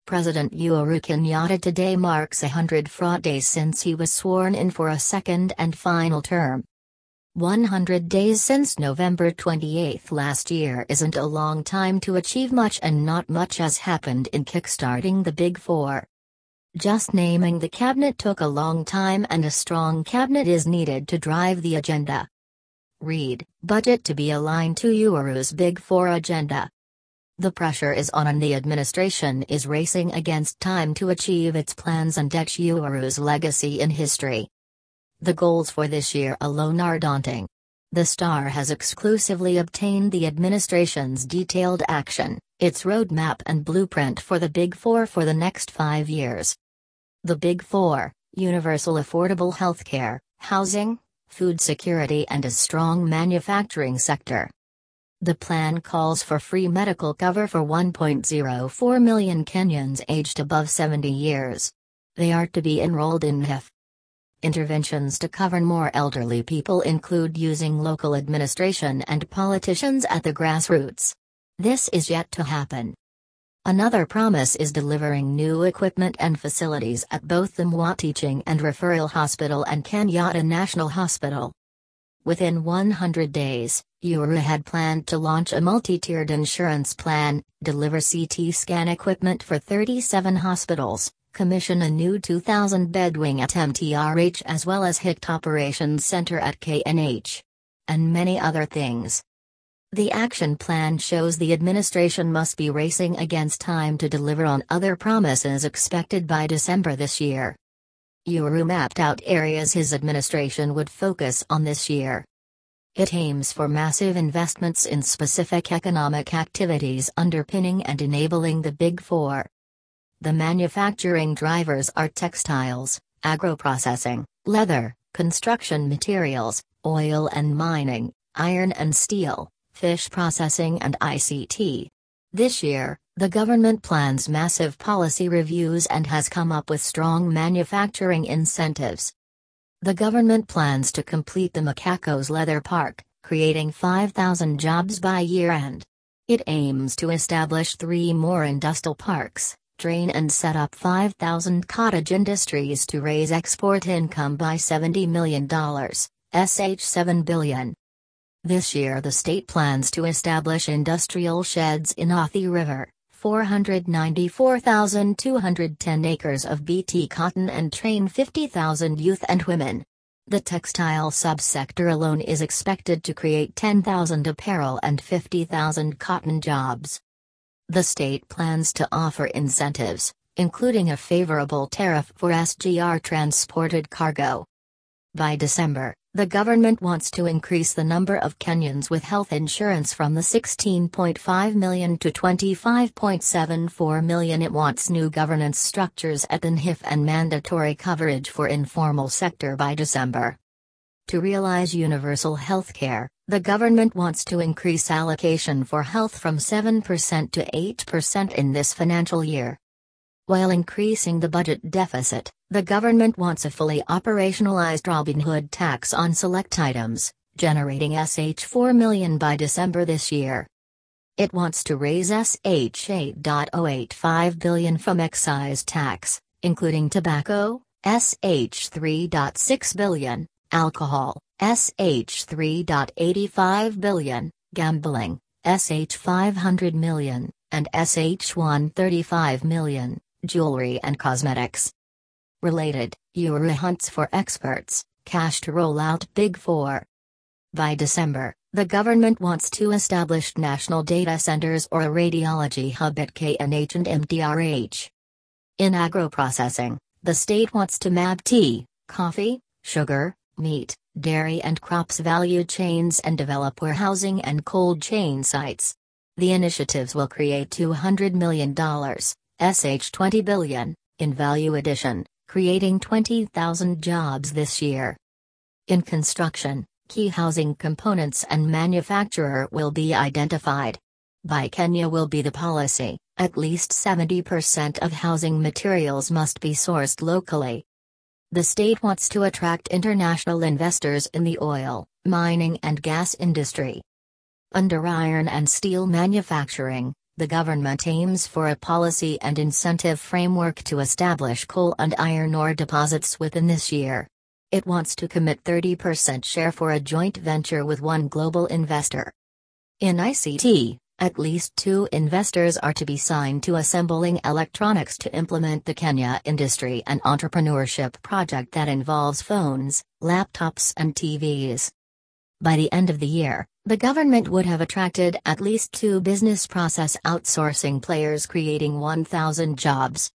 President Uhuru Kenyatta today marks 100 fraught days since he was sworn in for a second and final term. 100 days since November 28 last year isn't a long time to achieve much, and not much has happened in kickstarting the Big Four. Just naming the cabinet took a long time, and a strong cabinet is needed to drive the agenda. Read, budget to be aligned to Uhuru's Big Four agenda. The pressure is on, and the administration is racing against time to achieve its plans and etch Uhuru's legacy in history. The goals for this year alone are daunting. The Star has exclusively obtained the administration's detailed action, its roadmap and blueprint for the Big Four for the next 5 years. The Big Four: universal affordable healthcare, housing, food security, and a strong manufacturing sector. The plan calls for free medical cover for 1.04 million Kenyans aged above 70 years. They are to be enrolled in NHIF. Interventions to cover more elderly people include using local administration and politicians at the grassroots. This is yet to happen. Another promise is delivering new equipment and facilities at both the Mwa Teaching and Referral Hospital and Kenyatta National Hospital. Within 100 days, Uhuru had planned to launch a multi-tiered insurance plan, deliver CT scan equipment for 37 hospitals, commission a new 2,000-bed wing at MTRH as well as HIT Operations Center at KNH. And many other things. The action plan shows the administration must be racing against time to deliver on other promises expected by December this year. Uhuru mapped out areas his administration would focus on this year. It aims for massive investments in specific economic activities underpinning and enabling the Big Four. The manufacturing drivers are textiles, agro-processing, leather, construction materials, oil and mining, iron and steel, fish processing, and ICT. This year, the government plans massive policy reviews and has come up with strong manufacturing incentives. The government plans to complete the Makako's Leather Park, creating 5,000 jobs by year-end. It aims to establish 3 more industrial parks, train and set up 5,000 cottage industries to raise export income by $70 million, $7 billion. This year the state plans to establish industrial sheds in Athi River, 494,210 acres of BT cotton, and train 50,000 youth and women. The textile subsector alone is expected to create 10,000 apparel and 50,000 cotton jobs. The state plans to offer incentives, including a favorable tariff for SGR transported cargo. By December, the government wants to increase the number of Kenyans with health insurance from the 16.5 million to 25.74 million. It wants new governance structures at NHIF and mandatory coverage for informal sector by December. To realize universal healthcare, the government wants to increase allocation for health from 7% to 8% in this financial year. While increasing the budget deficit, the government wants a fully operationalized Robin Hood tax on select items, generating $4 million by December this year. It wants to raise $8.085 billion from excise tax, including tobacco, $3.6 billion, alcohol, $3.85 billion, gambling, $500 million, and $135 million, jewelry and cosmetics. Related, Uhuru hunts for experts, cash to roll out Big Four. By December, the government wants to establish national data centers or a radiology hub at KNH and MTRH. In agro-processing, the state wants to map tea, coffee, sugar, meat, dairy and crops value chains and develop warehousing and cold chain sites. The initiatives will create $200 million, $20 billion, in value addition, creating 20,000 jobs this year. In construction, key housing components and manufacturer will be identified. Buy Kenya will be the policy, at least 70% of housing materials must be sourced locally. The state wants to attract international investors in the oil, mining and gas industry. Under iron and steel manufacturing, The government aims for a policy and incentive framework to establish coal and iron ore deposits within this year. It wants to commit 30% share for a joint venture with one global investor. In ICT, at least 2 investors are to be signed to assembling electronics to implement the Kenya Industry and Entrepreneurship Project that involves phones, laptops and TVs. By the end of the year, the government would have attracted at least 2 business process outsourcing players creating 1,000 jobs.